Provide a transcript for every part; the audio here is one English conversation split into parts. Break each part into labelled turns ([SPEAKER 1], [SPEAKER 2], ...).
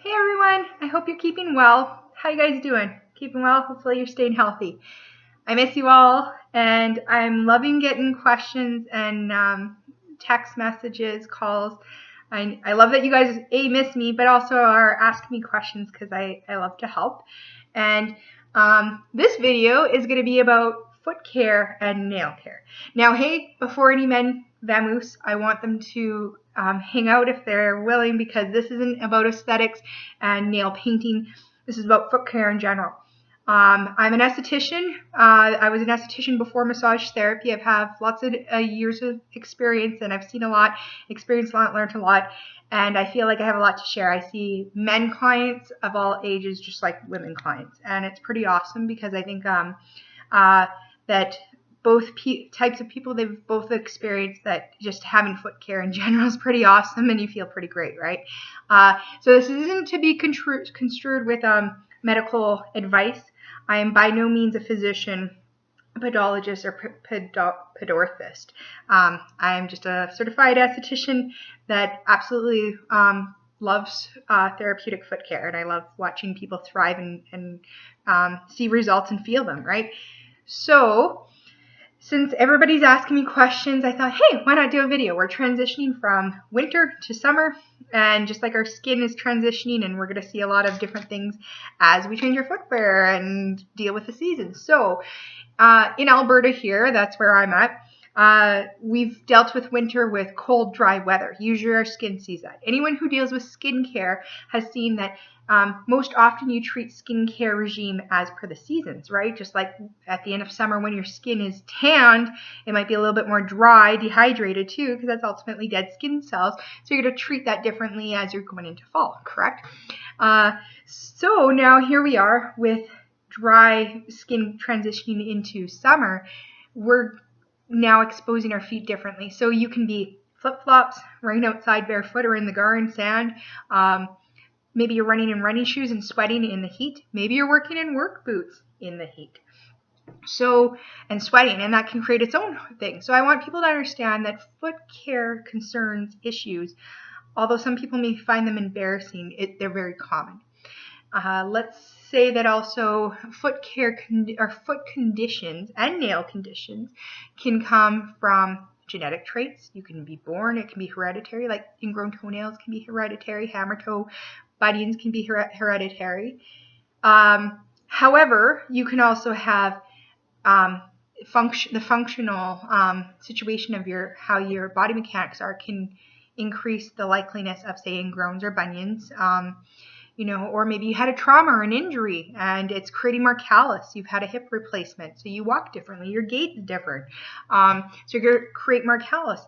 [SPEAKER 1] Hey everyone, I hope you're keeping well. How you guys doing? Keeping well? Hopefully you're staying healthy. I miss you all, and I'm loving getting questions and text messages, calls. I love that you guys miss me, but also are asking me questions because I love to help. And this video is going to be about foot care and nail care. Now, hey, before any men vamoose, I want them to hang out if they're willing, because this isn't about aesthetics and nail painting. This is about foot care in general. I'm an esthetician. I was an esthetician before massage therapy. I've had lots of years of experience, and I've seen a lot, experienced a lot, learned a lot, and I feel like I have a lot to share. I see men clients of all ages just like women clients, and it's pretty awesome because I think that both types of people, they've both experienced that just having foot care in general is pretty awesome, and you feel pretty great, right? So this isn't to be construed with medical advice. I am by no means a physician, podologist, or podorthist. I am just a certified esthetician that absolutely loves therapeutic foot care, and I love watching people thrive and see results and feel them, right? So since everybody's asking me questions, I thought, hey, why not do a video? We're transitioning from winter to summer, and just like our skin is transitioning, and we're going to see a lot of different things as we change our footwear and deal with the seasons. So in Alberta here, that's where I'm at, we've dealt with winter with cold, dry weather. Usually our skin sees that. Anyone who deals with skincare has seen that most often you treat skincare regime as per the seasons, right? Just like at the end of summer when your skin is tanned, it might be a little bit more dry, dehydrated too, because that's ultimately dead skin cells. So you're going to treat that differently as you're going into fall, correct? So now here we are with dry skin transitioning into summer. We're now exposing our feet differently. So you can be flip-flops, running outside barefoot or in the garden, sand. Maybe you're running in running shoes and sweating in the heat. Maybe you're working in work boots in the heat. So, and sweating, and that can create its own thing. So I want people to understand that foot care concerns, issues, although some people may find them embarrassing, they're very common. Let's say that also foot care or foot conditions and nail conditions can come from genetic traits. You can be born, it can be hereditary, like ingrown toenails can be hereditary, hammer toe bunions can be hereditary. However, you can also have the functional situation of how your body mechanics are can increase the likeliness of, say, ingrowns or bunions. Or maybe you had a trauma or an injury and it's creating more callus. You've had a hip replacement, so you walk differently. Your gait is different. So you're going to create more callus.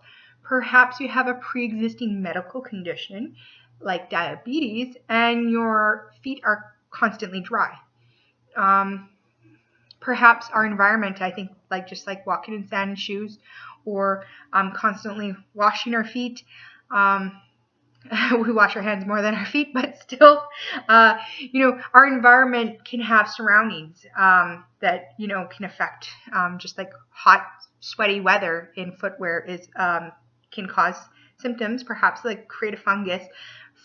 [SPEAKER 1] Perhaps you have a pre-existing medical condition like diabetes and your feet are constantly dry. Perhaps our environment, I think, just like walking in sand and shoes or constantly washing our feet. We wash our hands more than our feet, but still, our environment can have surroundings that, can affect, just like hot, sweaty weather in footwear can cause symptoms, perhaps like create a fungus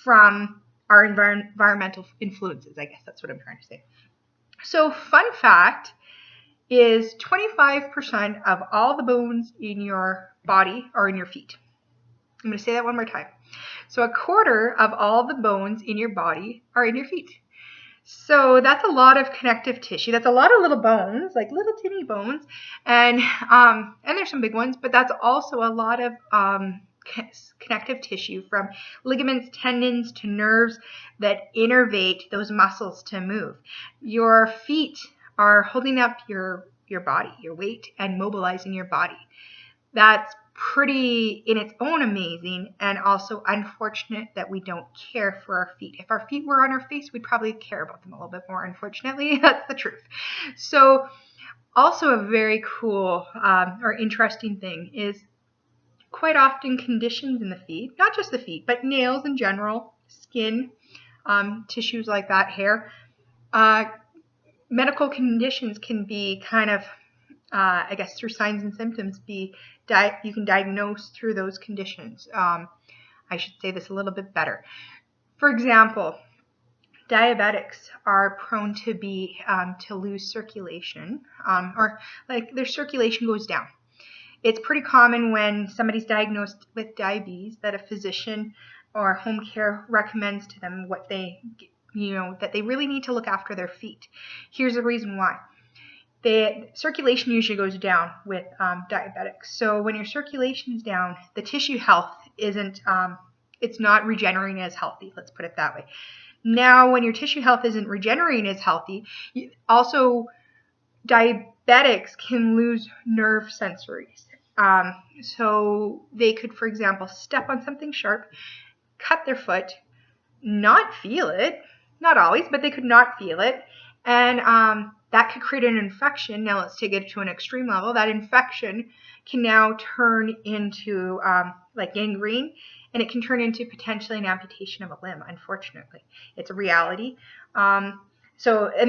[SPEAKER 1] from our environmental influences. I guess that's what I'm trying to say. So fun fact is 25% of all the bones in your body are in your feet. I'm going to say that one more time. So 1/4 of all the bones in your body are in your feet. So that's a lot of connective tissue. That's a lot of little bones, like little teeny bones. And there's some big ones, but that's also a lot of connective tissue, from ligaments, tendons to nerves that innervate those muscles to move. Your feet are holding up your body, your weight, and mobilizing your body. That's pretty in its own amazing, and also unfortunate that we don't care for our feet. If our feet were on our face, we'd probably care about them a little bit more. Unfortunately, that's the truth. So also a very cool or interesting thing is quite often conditions in the feet, not just the feet, but nails in general, skin, tissues like that, hair, medical conditions can be kind of, I guess through signs and symptoms, you can diagnose through those conditions. I should say this a little bit better. For example, diabetics are prone to to lose circulation, or like their circulation goes down. It's pretty common when somebody's diagnosed with diabetes that a physician or home care recommends to them that they really need to look after their feet. Here's the reason why. The circulation usually goes down with diabetics. So when your circulation's down, the tissue health it's not regenerating as healthy. Let's put it that way. Now, when your tissue health isn't regenerating as healthy, also diabetics can lose nerve sensories. So they could, for example, step on something sharp, cut their foot, not feel it, not always, but they could not feel it, and that could create an infection. Now let's take it to an extreme level. That infection can now turn into like gangrene, and it can turn into potentially an amputation of a limb, unfortunately. It's a reality. And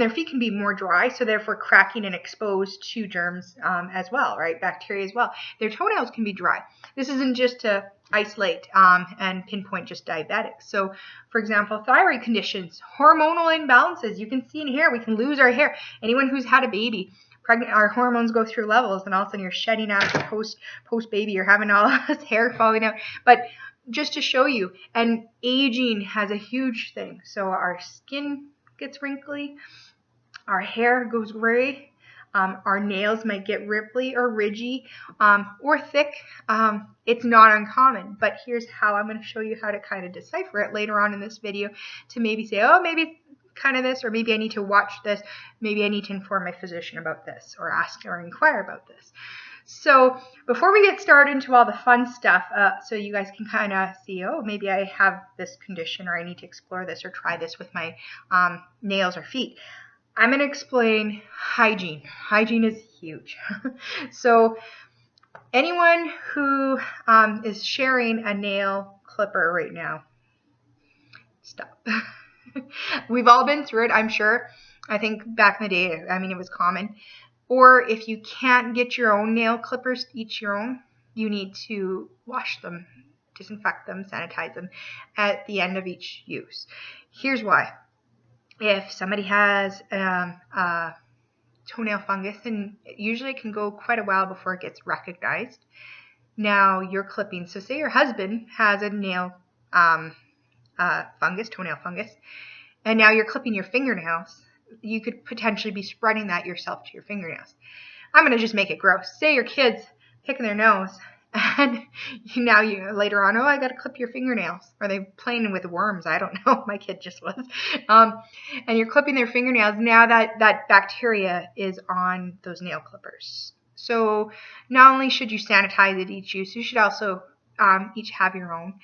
[SPEAKER 1] their feet can be more dry, so therefore cracking and exposed to germs as well, right? Bacteria as well. Their toenails can be dry. This isn't just to isolate and pinpoint just diabetics. So, for example, thyroid conditions, hormonal imbalances. You can see in hair, we can lose our hair. Anyone who's had a baby, pregnant, our hormones go through levels, and all of a sudden you're shedding after post baby, you're having all this hair falling out. But just to show you, and aging has a huge thing. So our skin gets wrinkly, our hair goes gray, our nails might get ripply or ridgy or thick. It's not uncommon, but here's how I'm going to show you how to kind of decipher it later on in this video to maybe say, oh, maybe kind of this, or maybe I need to watch this, maybe I need to inform my physician about this, or ask or inquire about this. So before we get started into all the fun stuff, so you guys can kind of see, oh, maybe I have this condition, or I need to explore this or try this with my nails or feet, I'm going to explain hygiene. Hygiene is huge. So anyone who is sharing a nail clipper right now, stop. We've all been through it, I'm sure. I think back in the day, it was common. Or if you can't get your own nail clippers, each your own, you need to wash them, disinfect them, sanitize them at the end of each use. Here's why. If somebody has a toenail fungus, and usually it can go quite a while before it gets recognized. Now you're clipping, so say your husband has a nail toenail fungus, and now you're clipping your fingernails. You could potentially be spreading that yourself to your fingernails. I'm going to just make it gross. Say your kid's picking their nose, and now you later on, oh, I got to clip your fingernails. Are they playing with worms? I don't know. My kid just was. And you're clipping their fingernails. Now that bacteria is on those nail clippers. So not only should you sanitize at each use, you should also each have your own.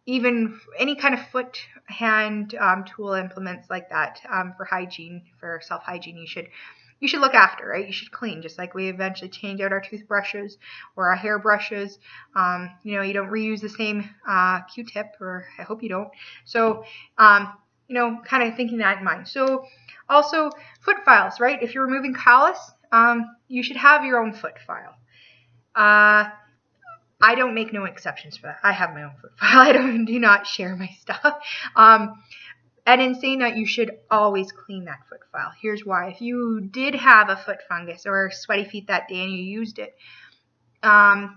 [SPEAKER 1] Even any kind of foot, hand, tool implements like that for hygiene, for self-hygiene, you should look after, right? You should clean, just like we eventually change out our toothbrushes or our hairbrushes. You don't reuse the same Q-tip, or I hope you don't. So, kind of thinking that in mind. So, also foot files, right? If you're removing callus, you should have your own foot file. I don't make no exceptions for that. I have my own foot file. I do not share my stuff. And in saying that, you should always clean that foot file. Here's why. If you did have a foot fungus or sweaty feet that day and you used it,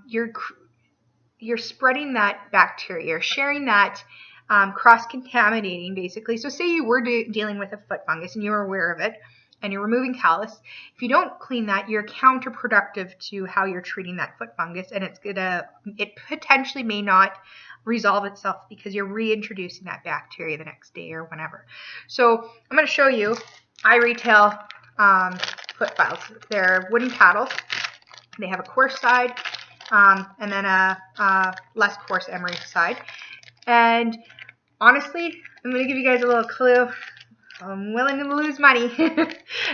[SPEAKER 1] you're spreading that bacteria. You're sharing that, cross-contaminating, basically. So say you were dealing with a foot fungus and you were aware of it, and you're removing callus. If you don't clean that, you're counterproductive to how you're treating that foot fungus, and it potentially may not resolve itself because you're reintroducing that bacteria the next day or whenever. So I'm going to show you. I retail foot files. They're wooden paddles. They have a coarse side and then a less coarse emery side. And honestly, I'm going to give you guys a little clue. I'm willing to lose money,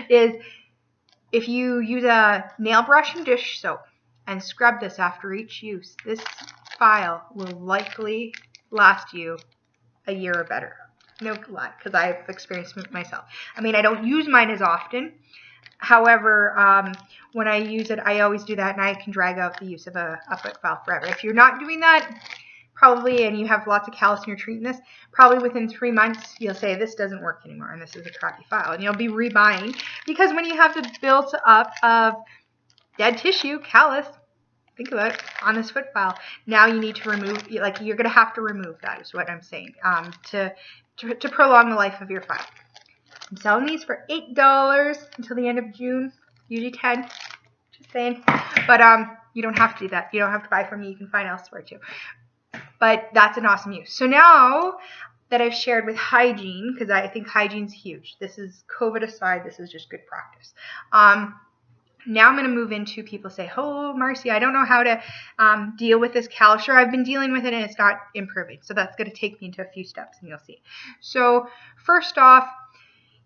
[SPEAKER 1] is if you use a nail brush and dish soap and scrub this after each use, this file will likely last you a year or better. No lie, because I've experienced it myself. I don't use mine as often. However, when I use it, I always do that, and I can drag out the use of a foot file forever. If you're not doing that, probably, and you have lots of callus and you're treating this, probably within 3 months, you'll say, this doesn't work anymore, and this is a crappy file. And you'll be rebuying, because when you have the built up of dead tissue, callus, think about it, on this foot file, now you need to remove, like, you're going to have to remove that, is what I'm saying, to prolong the life of your file. I'm selling these for $8 until the end of June, usually 10, just saying. But you don't have to do that. You don't have to buy from me. You can find elsewhere too. But that's an awesome use. So now that I've shared with hygiene, because I think hygiene's huge. This is COVID aside. This is just good practice. Now I'm going to move into people say, oh, Marcy, I don't know how to deal with this callus. Sure, I've been dealing with it and it's not improving. So that's going to take me into a few steps and you'll see. So first off,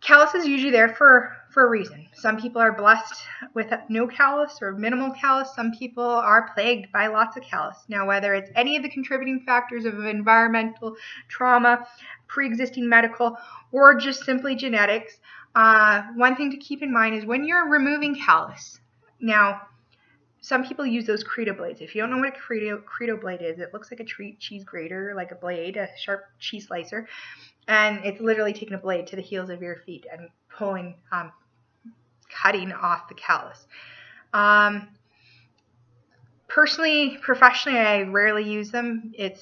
[SPEAKER 1] callus is usually there for a reason. Some people are blessed with no callus or minimal callus. Some people are plagued by lots of callus. Now, whether it's any of the contributing factors of environmental trauma, pre-existing medical, or just simply genetics, one thing to keep in mind is when you're removing callus. Now, some people use those Credo blades. If you don't know what a Credo blade is, it looks like a cheese grater, like a blade, a sharp cheese slicer. And it's literally taking a blade to the heels of your feet and pulling, cutting off the callus. Personally, professionally, I rarely use them. It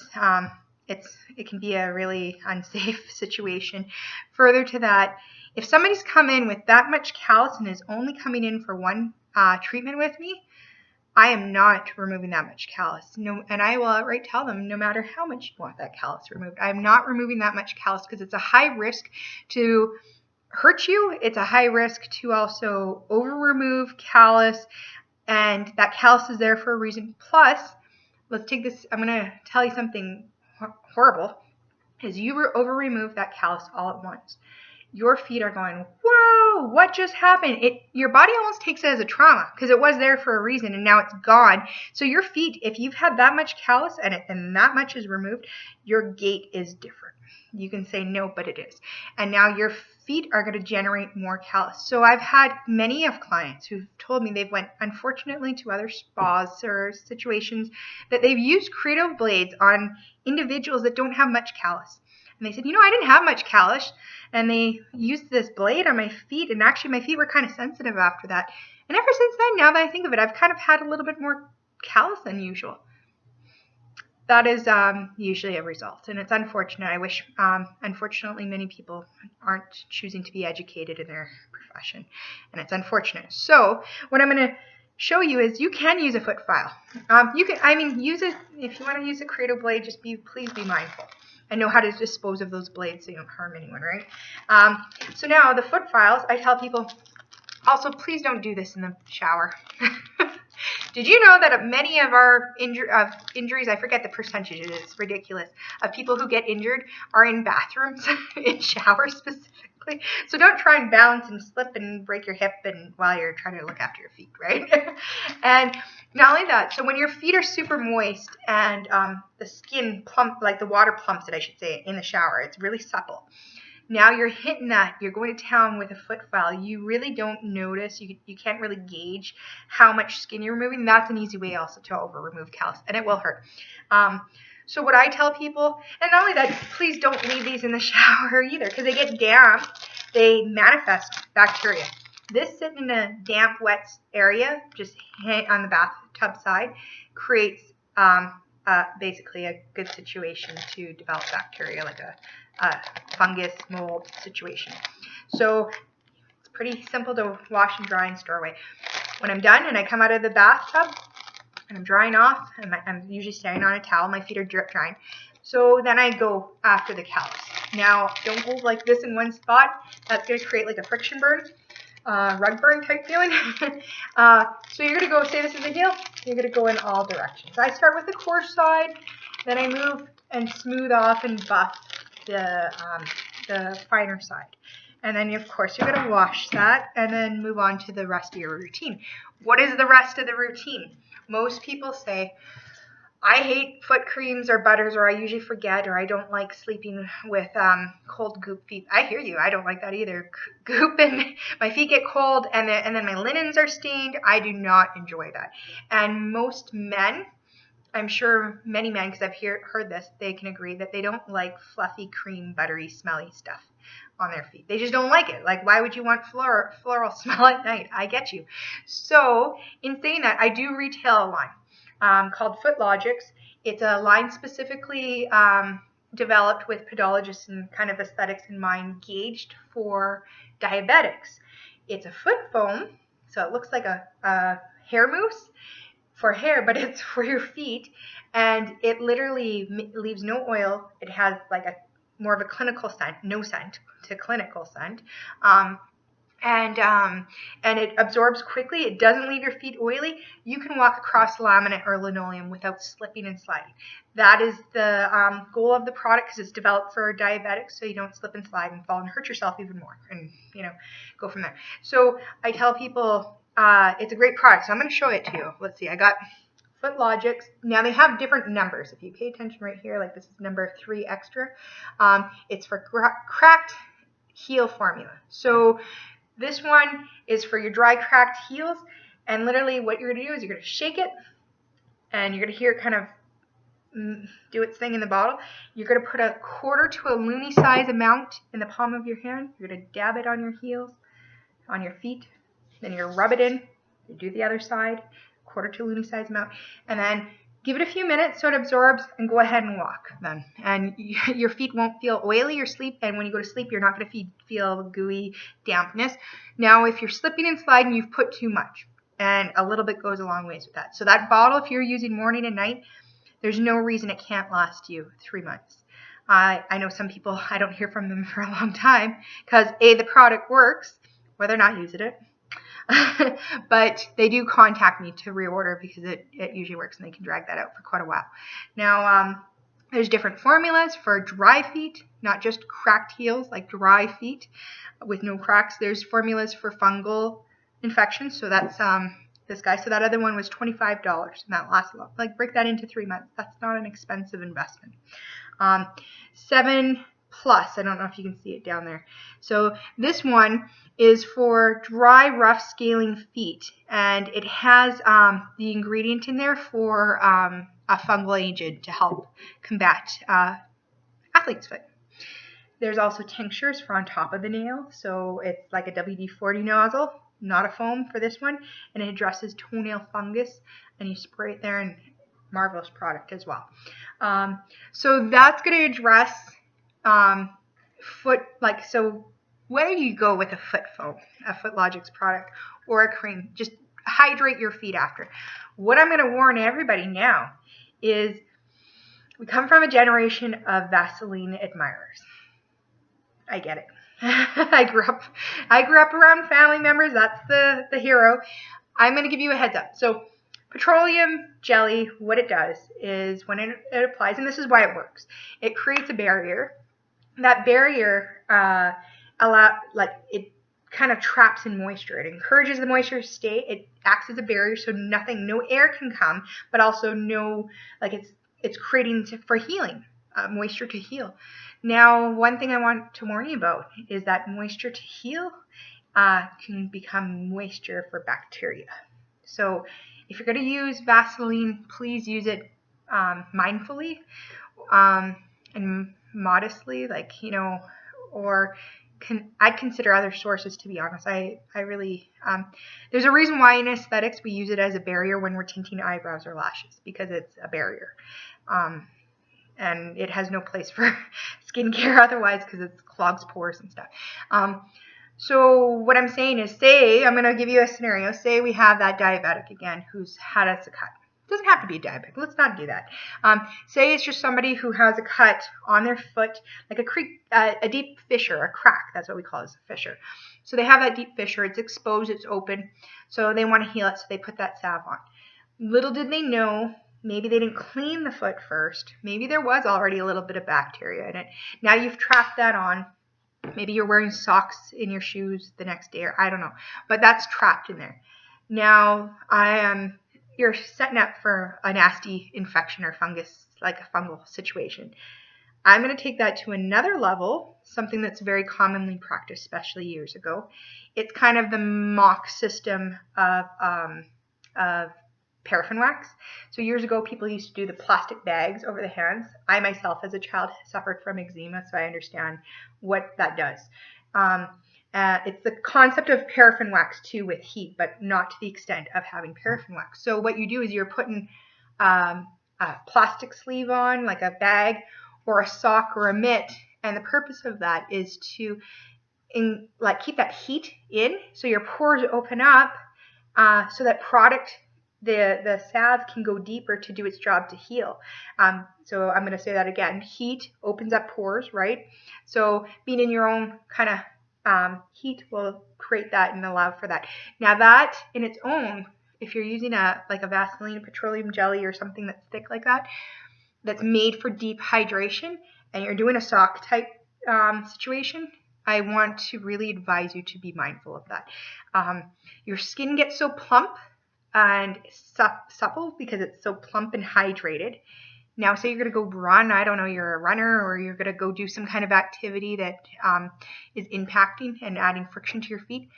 [SPEAKER 1] can be a really unsafe situation. Further to that, if somebody's come in with that much callus and is only coming in for one treatment with me, I am not removing that much callus. No, and I will outright tell them, no matter how much you want that callus removed, I'm not removing that much callus because it's a high risk to hurt you. It's a high risk to also over-remove callus, and that callus is there for a reason. Plus, let's take this, I'm going to tell you something horrible, is you over-remove that callus all at once. Your feet are going, whoa, what just happened? Your body almost takes it as a trauma because it was there for a reason and now it's gone. So your feet, if you've had that much callus and that much is removed, your gait is different. You can say no, but it is. And now your feet are going to generate more callus. So I've had many of clients who've told me they've went, unfortunately, to other spas or situations that they've used Credo blades on individuals that don't have much callus. And they said, I didn't have much callus. And they used this blade on my feet. And actually, my feet were kind of sensitive after that. And ever since then, now that I think of it, I've kind of had a little bit more callus than usual. That is usually a result. And it's unfortunate. I wish, unfortunately, many people aren't choosing to be educated in their profession. And it's unfortunate. So what I'm going to show you is you can use a foot file. Use it. If you want to use a Credo blade, please be mindful. And know how to dispose of those blades so you don't harm anyone, right? So now the foot files, I tell people, also please don't do this in the shower. Did you know that many of our injuries, I forget the percentage, it's ridiculous, of people who get injured are in bathrooms, in showers specifically. So don't try and balance and slip and break your hip while you're trying to look after your feet, right? And not only that, so when your feet are super moist and the skin like the water plumps it, I should say, in the shower, it's really supple. Now you're hitting that, you're going to town with a foot file. You really don't notice, you can't really gauge how much skin you're removing. That's an easy way also to over-remove callus, and it will hurt. So what I tell people, and not only that, please don't leave these in the shower either, because they get damp, they manifest bacteria. This sitting in a damp, wet area, just on the bathtub side, creates basically a good situation to develop bacteria, like a fungus, mold situation. So it's pretty simple to wash and dry and store away. When I'm done and I come out of the bathtub and I'm drying off, and I'm usually standing on a towel, my feet are drip drying. So then I go after the callus. Now, don't go like this in one spot. That's going to create like a friction burn, rug burn type feeling. So you're going to go, say this is a heel, you're going to go in all directions. I start with the coarse side, then I move and smooth off and buff the finer side. And then, of course, you're going to wash that and then move on to the rest of your routine. What is the rest of the routine? Most people say, I hate foot creams or butters, or I usually forget, or I don't like sleeping with cold goop feet. I hear you. I don't like that either. Goop and my feet get cold, and then my linens are stained. I do not enjoy that. And most men I'm sure many men, because I've heard this, they can agree that they don't like fluffy, cream, buttery, smelly stuff on their feet. They just don't like it. Like, why would you want floral smell at night? I get you. So in saying that, I do retail a line called Footlogix. It's a line specifically developed with podologists and kind of aesthetics in mind, gauged for diabetics. It's a foot foam, so it looks like a hair mousse for hair, but it's for your feet, and it literally leaves no oil. It has like a more of a clinical scent, no scent to clinical scent, and it absorbs quickly. It doesn't leave your feet oily. You can walk across laminate or linoleum without slipping and sliding. That is the goal of the product, because it's developed for diabetics, so you don't slip and slide and fall and hurt yourself even more, and go from there. So I tell people it's a great product. So I'm going to show it to you. Let's see. I got Footlogix. Now they have different numbers. If you pay attention right here, like this is number 3 extra. It's for cracked heel formula. So this one is for your dry, cracked heels, and literally what you're going to do is you're going to shake it, and you're going to hear it kind of do its thing in the bottle. You're going to put a quarter to a loonie size amount in the palm of your hand. You're going to dab it on your heels, on your feet, then you're going to rub it in. You do the other side, quarter to loonie size amount, and then give it a few minutes so it absorbs, and go ahead and walk then. And your feet won't feel oily or sleep, and when you go to sleep, you're not going to feel gooey dampness. Now, if you're slipping and sliding, you've put too much, and a little bit goes a long ways with that. So that bottle, if you're using morning and night, there's no reason it can't last you 3 months. I know some people, I don't hear from them for a long time, because A, the product works, whether or not using it, but they do contact me to reorder because it usually works, and they can drag that out for quite a while. Now, there's different formulas for dry feet, not just cracked heels, like dry feet with no cracks. There's formulas for fungal infections, so that's this guy. So that other one was $25, and that lasts long. Like, break that into 3 months. That's not an expensive investment. 7 Plus, I don't know if you can see it down there. So this one is for dry, rough, scaling feet, and it has the ingredient in there for a fungal agent to help combat athlete's foot. There's also tinctures for on top of the nail, so it's like a WD-40 nozzle, not a foam for this one, and it addresses toenail fungus, and you spray it there, and marvelous product as well. So that's going to address foot, so whether you go with a foot foam, a Footlogix product, or a cream, just hydrate your feet after. What I'm going to warn everybody now is we come from a generation of Vaseline admirers. I get it. I grew up around family members. That's the hero. I'm going to give you a heads up. So petroleum jelly, what it does is when it applies, and this is why it works, it creates a barrier. That barrier it kind of traps in moisture. It encourages the moisture to stay. It acts as a barrier, so no air can come, but also it's creating for healing, moisture to heal. Now, one thing I want to warn you about is that moisture to heal can become moisture for bacteria. So if you're going to use Vaseline, please use it mindfully and modestly, or I'd consider other sources, to be honest. I really, there's a reason why in aesthetics we use it as a barrier when we're tinting eyebrows or lashes, because it's a barrier. And it has no place for skincare otherwise, because it clogs pores and stuff. So what I'm saying is, I'm going to give you a scenario. Say we have that diabetic again who's had us a cut. It doesn't have to be a diabetic. Let's not do that. Say it's just somebody who has a cut on their foot, like a deep fissure, a crack. That's what we call it, a fissure. So they have that deep fissure. It's exposed. It's open. So they want to heal it, so they put that salve on. Little did they know, maybe they didn't clean the foot first. Maybe there was already a little bit of bacteria in it. Now you've trapped that on. Maybe you're wearing socks in your shoes the next day, or I don't know. But that's trapped in there. Now you're setting up for a nasty infection or fungus, like a fungal situation. I'm going to take that to another level, something that's very commonly practiced, especially years ago. It's kind of the mock system of paraffin wax. So years ago, people used to do the plastic bags over the hands. I myself, as a child, suffered from eczema, so I understand what that does. It's the concept of paraffin wax too with heat, but not to the extent of having paraffin wax. So what you do is you're putting a plastic sleeve on, like a bag or a sock or a mitt, and the purpose of that is to keep that heat in, so your pores open up, so that the salve can go deeper to do its job to heal. So I'm going to say that again. Heat opens up pores, right? So being in your own kind of heat will create that and allow for that. Now that in its own, if you're using a Vaseline petroleum jelly or something that's thick like that, that's made for deep hydration, and you're doing a sock type situation, I want to really advise you to be mindful of that. Your skin gets so plump and supple because it's so plump and hydrated. Now, say you're going to go run, I don't know, you're a runner, or you're going to go do some kind of activity that is impacting and adding friction to your feet.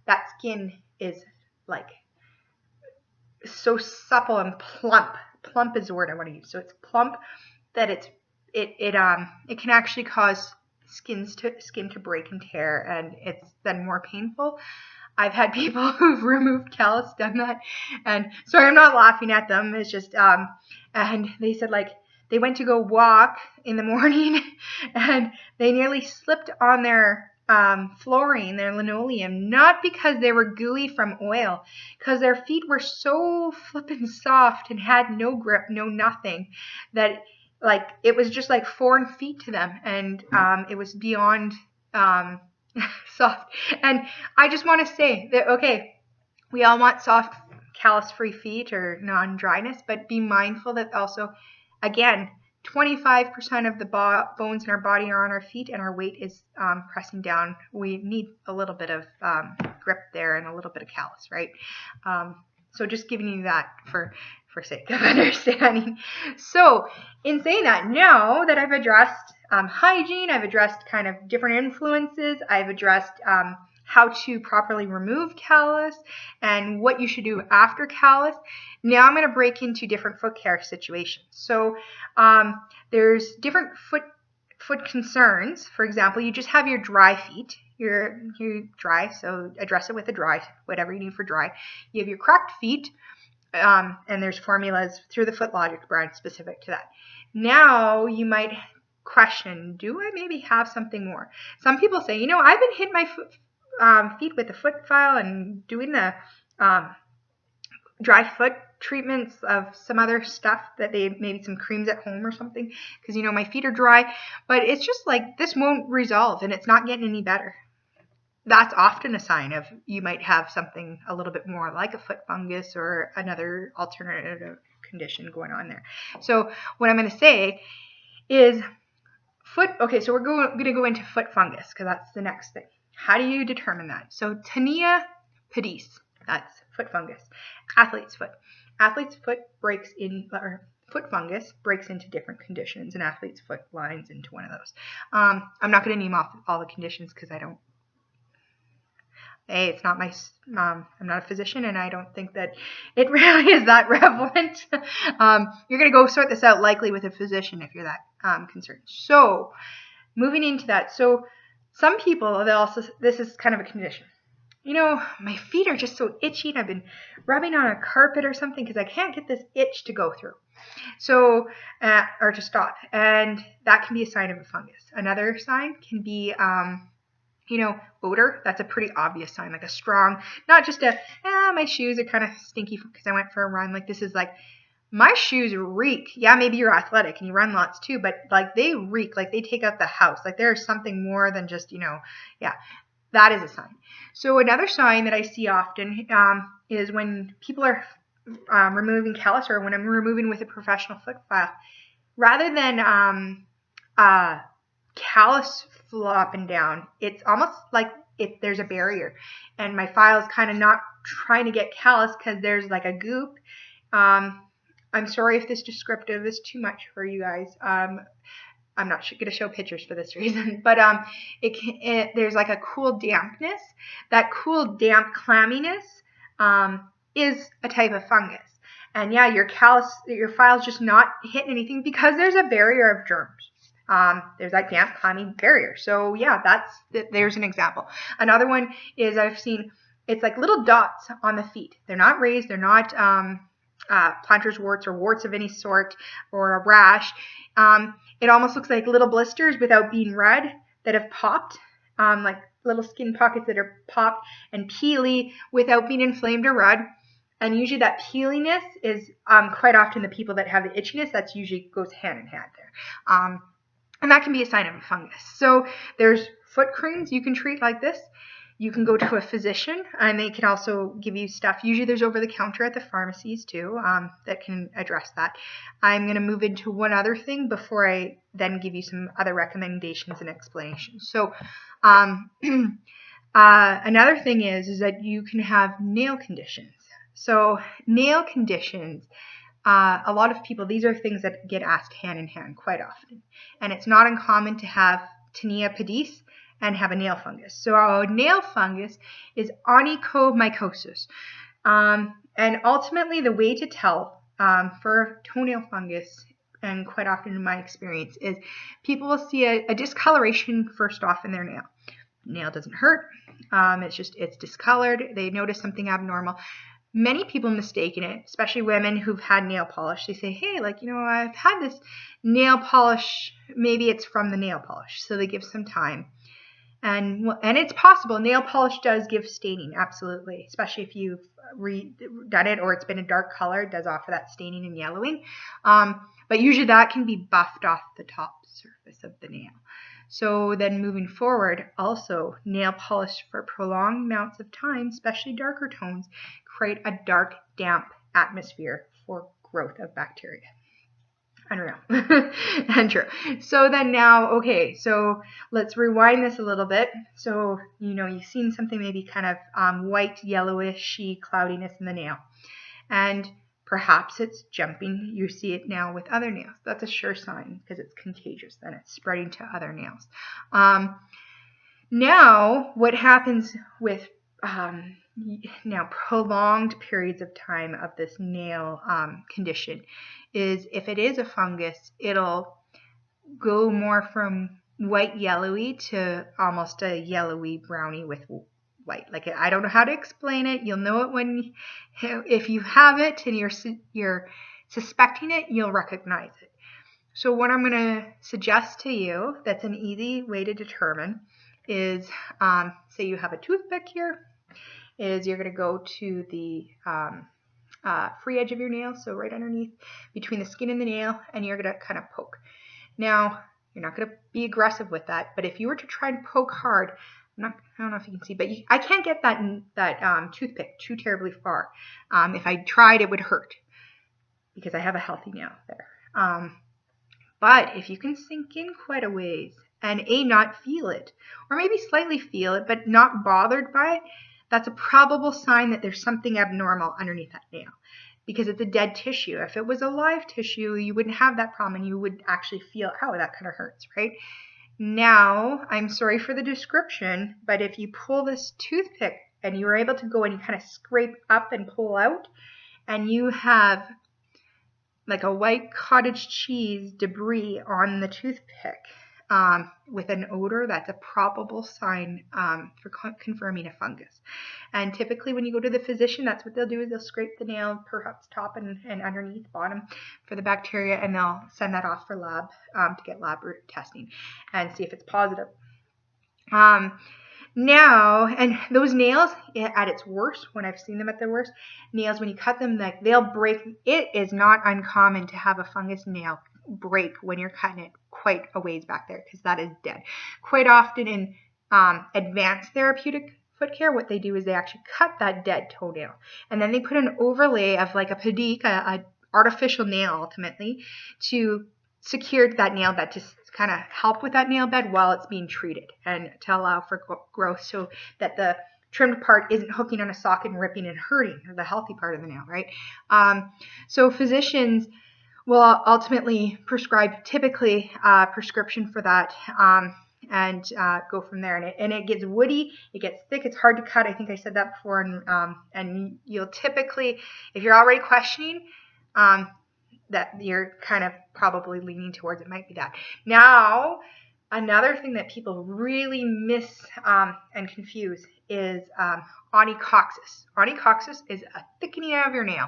[SPEAKER 1] That skin is like so supple and plump. Plump is the word I want to use. So it's plump that it can actually cause skin to break and tear, and it's then more painful. I've had people who've removed callus done that, and sorry, I'm not laughing at them. It's just and they said they went to go walk in the morning and they nearly slipped on their flooring, their linoleum, not because they were gooey from oil, because their feet were so flippin' soft and had no grip, no nothing, that it was just like foreign feet to them, and it was beyond soft. And I just want to say that, okay, we all want soft, callus-free feet or non-dryness, but be mindful that also, again, 25% of the bones in our body are on our feet, and our weight is pressing down. We need a little bit of grip there and a little bit of callus, right? So just giving you that for sake of understanding. So in saying that, now that I've addressed hygiene, I've addressed kind of different influences, I've addressed how to properly remove callus and what you should do after callus. Now I'm going to break into different foot care situations. So there's different foot concerns. For example, you just have your dry feet. You're dry, so address it with a dry, whatever you need for dry. You have your cracked feet, and there's formulas through the FootLogic brand specific to that. Now you might question, do I maybe have something more? Some people say, I've been hitting my feet with the foot file and doing the dry foot treatments of some other stuff that maybe some creams at home or something, because my feet are dry, but it's just this won't resolve and it's not getting any better. That's often a sign of you might have something a little bit more like a foot fungus or another alternative condition going on there. So what I'm going to say is so we're going to go into foot fungus, because that's the next thing. How do you determine that? So Tinea pedis, that's foot fungus. Athlete's foot. Athlete's foot foot fungus breaks into different conditions, and athlete's foot lines into one of those. I'm not going to name off all the conditions because it's not I'm not a physician, and I don't think that it really is that relevant. You're going to go sort this out likely with a physician if you're that concerned. So moving into that. So some people, this is kind of a condition. My feet are just so itchy, and I've been rubbing on a carpet or something because I can't get this itch to go through. So, or to stop. And that can be a sign of a fungus. Another sign can be, odor. That's a pretty obvious sign, like a strong, not just my shoes are kind of stinky because I went for a run. This is my shoes reek. Yeah, maybe you're athletic and you run lots too, but they reek, they take out the house. There's something more than just, that is a sign. So another sign that I see often is when people are removing callus, or when I'm removing with a professional foot file, rather than callus flow up and down, it's almost like there's a barrier, and my file is kind of not trying to get callus because there's a goop. I'm sorry if this descriptive is too much for you guys. I'm not going to show pictures for this reason, but there's a cool dampness. That cool damp clamminess is a type of fungus, And yeah, your file's just not hitting anything because there's a barrier of germs. There's that damp climbing barrier. So yeah, there's an example. Another one is I've seen, it's like little dots on the feet. They're not raised. They're not plantar's warts or warts of any sort or a rash. It almost looks like little blisters without being red that have popped, like little skin pockets that are popped and peely without being inflamed or red. And usually that peeliness is quite often the people that have the itchiness. That's usually goes hand in hand there. And that can be a sign of a fungus. So there's foot creams you can treat like this. You can go to a physician, and they can also give you stuff. Usually there's over-the-counter at the pharmacies too that can address that. I'm going to move into one other thing before I then give you some other recommendations and explanations. So another thing is that you can have nail conditions. So nail conditions, a lot of people, these are things that get asked hand in hand quite often. And it's not uncommon to have Tinea pedis and have a nail fungus. So a nail fungus is onychomycosis. And ultimately the way to tell for toenail fungus, and quite often in my experience, is people will see a discoloration first off in their nail. Nail doesn't hurt. It's discolored. They notice something abnormal. Many people mistaken it, especially women who've had nail polish. They say, hey, I've had this nail polish. Maybe it's from the nail polish. So they give some time. And it's possible. Nail polish does give staining, absolutely, especially if you've redone it or it's been a dark color. It does offer that staining and yellowing. But usually that can be buffed off the top surface of the nail. So then moving forward, also nail polish for prolonged amounts of time, especially darker tones, create a dark, damp atmosphere for growth of bacteria. Unreal. And true. So then now, okay, so let's rewind this a little bit. So, you've seen something maybe kind of white, yellowishy cloudiness in the nail. And perhaps it's jumping. You see it now with other nails. That's a sure sign because it's contagious. Then it's spreading to other nails. Now, what happens with now prolonged periods of time of this nail condition is if it is a fungus, it'll go more from white yellowy to almost a yellowy browny with white. Like, I don't know how to explain it. You'll know it if you have it and you're suspecting it, you'll recognize it. So what I'm going to suggest to you that's an easy way to determine is, say you have a toothpick here, is you're going to go to the free edge of your nail, so right underneath between the skin and the nail, and you're going to kind of poke. Now, you're not going to be aggressive with that, but if you were to try and poke hard, I don't know if you can see, but I can't get that toothpick too terribly far. If I tried, it would hurt because I have a healthy nail there. But if you can sink in quite a ways and not feel it, or maybe slightly feel it, but not bothered by it, that's a probable sign that there's something abnormal underneath that nail because it's a dead tissue. If it was a live tissue, you wouldn't have that problem and you would actually feel, oh, that kind of hurts, right? Now, I'm sorry for the description, but if you pull this toothpick and you were able to go and you kind of scrape up and pull out, and you have like a white cottage cheese debris on the toothpick, with an odor, that's a probable sign for confirming a fungus. And typically when you go to the physician, that's what they'll do is they'll scrape the nail, perhaps top and underneath, bottom, for the bacteria, and they'll send that off for lab to get lab testing and see if it's positive. Now, and those nails at its worst, when I've seen them at their worst, nails, when you cut them, like, they'll break. It is not uncommon to have a fungus nail break when you're cutting it quite a ways back there because that is dead. Quite often in advanced therapeutic foot care, what they do is they actually cut that dead toenail and then they put an overlay of like a pedic, a artificial nail ultimately, to secure that nail bed, to kind of help with that nail bed while it's being treated and to allow for growth so that the trimmed part isn't hooking on a socket and ripping and hurting the healthy part of the nail, right? So physicians will ultimately prescribe typically a prescription for that and go from there. And it gets woody, it gets thick, it's hard to cut. I think I said that before. And you'll typically, if you're already questioning, that you're kind of probably leaning towards. It might be that. Now, another thing that people really miss and confuse is onycoccus. Onycoccus is a thickening of your nail.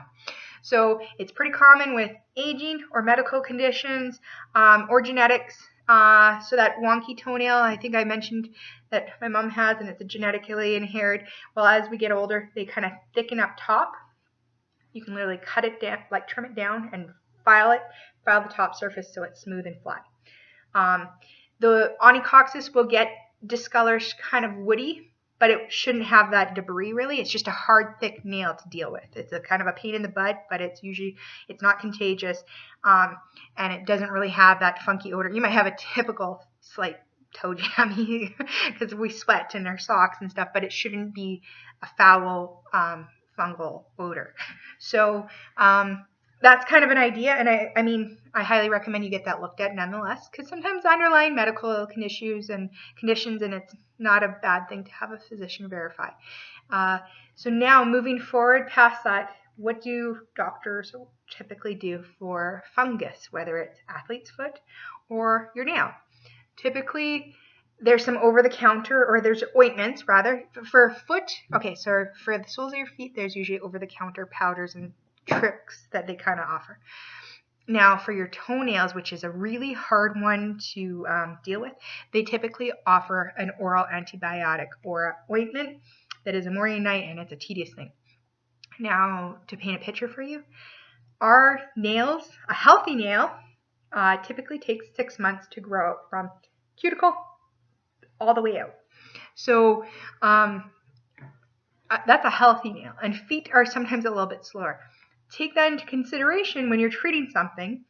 [SPEAKER 1] So it's pretty common with aging or medical conditions or genetics. So that wonky toenail, I think I mentioned that my mom has, and it's a genetically inherited. Well, as we get older, they kind of thicken up top. You can literally cut it down, like trim it down and file the top surface so it's smooth and flat. The onycoccus will get discolored, kind of woody, but it shouldn't have that debris really. It's just a hard, thick nail to deal with. It's a kind of a pain in the butt, but it's not contagious, and it doesn't really have that funky odor. You might have a typical slight toe jammy because we sweat in our socks and stuff, but it shouldn't be a foul fungal odor. So that's kind of an idea, and I mean, I highly recommend you get that looked at nonetheless, because sometimes underlying medical conditions, and it's not a bad thing to have a physician verify. So now, moving forward past that, what do doctors typically do for fungus, whether it's athlete's foot or your nail? Typically, there's some over-the-counter, or there's ointments, rather. For foot, okay, so for the soles of your feet, there's usually over-the-counter powders and tricks that they kind of offer. Now, for your toenails, which is a really hard one to deal with, they typically offer an oral antibiotic or an ointment that is a morning night, and it's a tedious thing. Now, to paint a picture for you, our nails, a healthy nail, typically takes 6 months to grow from cuticle all the way out. So that's a healthy nail, and feet are sometimes a little bit slower. Take that into consideration when you're treating something.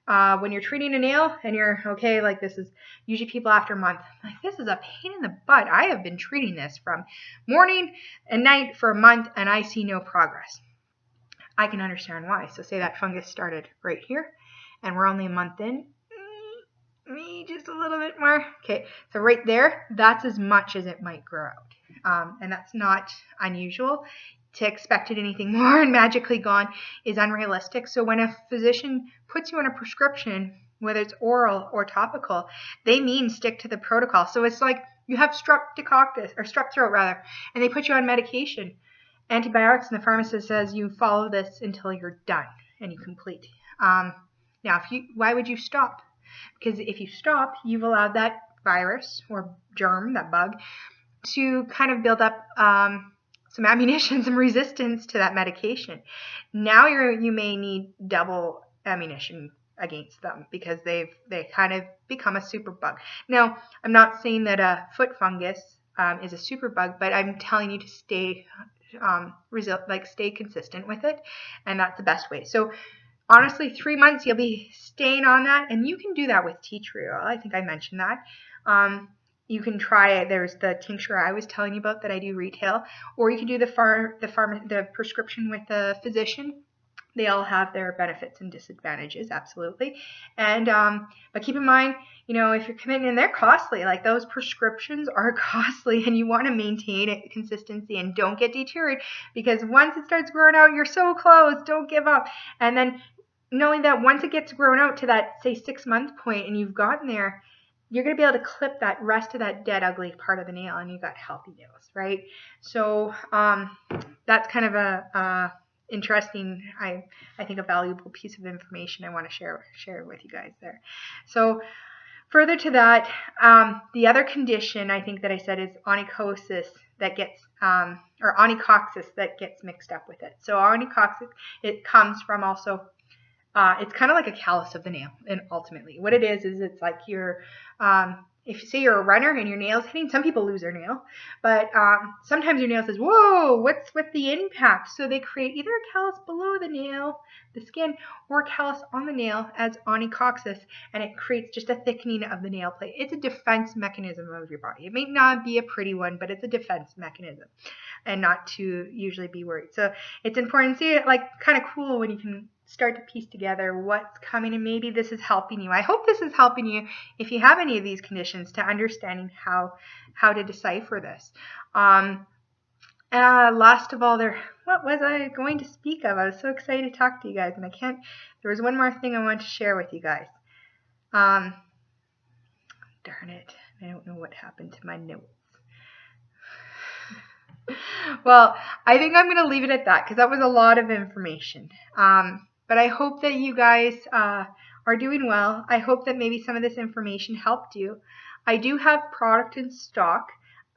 [SPEAKER 1] When you're treating a nail and you're okay, like this is usually people after a month, like this is a pain in the butt. I have been treating this from morning and night for a month and I see no progress. I can understand why. So say that fungus started right here and we're only a month in. Me just a little bit more. Okay, so right there, that's as much as it might grow out. And that's not unusual. To expect it anything more and magically gone is unrealistic. So when a physician puts you on a prescription, whether it's oral or topical, they mean stick to the protocol. So it's like you have strep throat rather, and they put you on medication, antibiotics, and the pharmacist says you follow this until you're done and you complete. Now, why would you stop? Because if you stop, you've allowed that virus or germ, that bug, to kind of build up some ammunition, some resistance to that medication. Now you may need double ammunition against them because they kind of become a super bug. Now, I'm not saying that a foot fungus is a super bug, but I'm telling you to stay stay consistent with it, and that's the best way. So honestly, 3 months you'll be staying on that, and you can do that with tea tree oil. I think I mentioned that. You can try it. There's the tincture I was telling you about that I do retail, or you can do the prescription with the physician. They all have their benefits and disadvantages, absolutely. And but keep in mind, if you're committing, and they're costly. Like those prescriptions are costly, and you want to maintain consistency and don't get deterred, because once it starts growing out, you're so close. Don't give up. And then knowing that once it gets grown out to that, say, 6-month point, and you've gotten there, you're going to be able to clip that rest of that dead, ugly part of the nail, and you've got healthy nails, right? So that's kind of a interesting, I think, a valuable piece of information I want to share with you guys there. So further to that, the other condition I think that I said is onycosis that gets, or onycoccus that gets mixed up with it. So onycoccus, it comes from also, it's kind of like a callus of the nail, and ultimately what it is it's like if you say you're a runner and your nail's hitting, some people lose their nail, but sometimes your nail says, whoa, what's with the impact? So they create either a callus below the nail, the skin, or a callus on the nail as onycoccus, and it creates just a thickening of the nail plate. It's a defense mechanism of your body. It may not be a pretty one, but it's a defense mechanism, and not to usually be worried. So it's important to see it, like, kind of cool when you can start to piece together what's coming, and maybe this is helping you. I hope this is helping you if you have any of these conditions to understanding how to decipher this. Last of all, what was I going to speak of? I was so excited to talk to you guys, and there was one more thing I wanted to share with you guys. Darn it. I don't know what happened to my notes. Well, I think I'm going to leave it at that because that was a lot of information. But I hope that you guys are doing well. I hope that maybe some of this information helped you. I do have product in stock.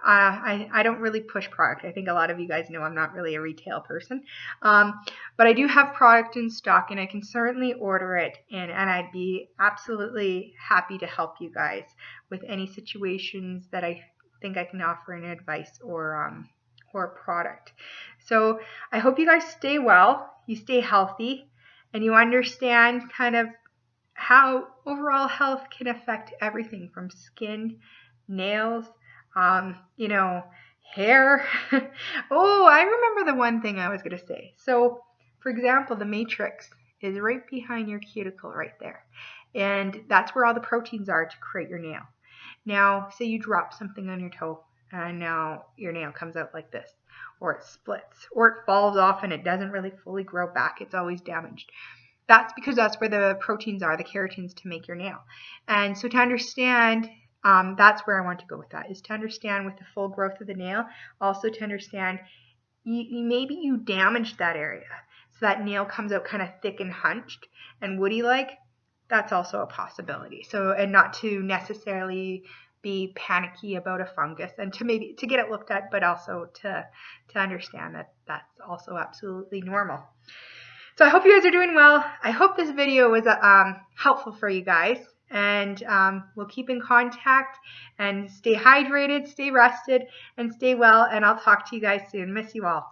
[SPEAKER 1] I don't really push product. I think a lot of you guys know I'm not really a retail person. But I do have product in stock, and I can certainly order it, and I'd be absolutely happy to help you guys with any situations that I think I can offer an advice or product. So I hope you guys stay well, you stay healthy, and you understand kind of how overall health can affect everything from skin, nails, hair. Oh, I remember the one thing I was going to say. So, for example, the matrix is right behind your cuticle right there. And that's where all the proteins are to create your nail. Now, say you drop something on your toe and now your nail comes out like this, or it splits, or it falls off and it doesn't really fully grow back. It's always damaged. That's because that's where the proteins are, the keratins to make your nail. And so to understand, that's where I want to go with that, is to understand with the full growth of the nail, also to understand maybe you damaged that area. So that nail comes out kind of thick and hunched and woody like. That's also a possibility. So, and not to necessarily be panicky about a fungus and to get it looked at, but also to understand that that's also absolutely normal. So I hope you guys are doing well. I hope this video was helpful for you guys. And we'll keep in contact and stay hydrated, stay rested, and stay well. And I'll talk to you guys soon. Miss you all.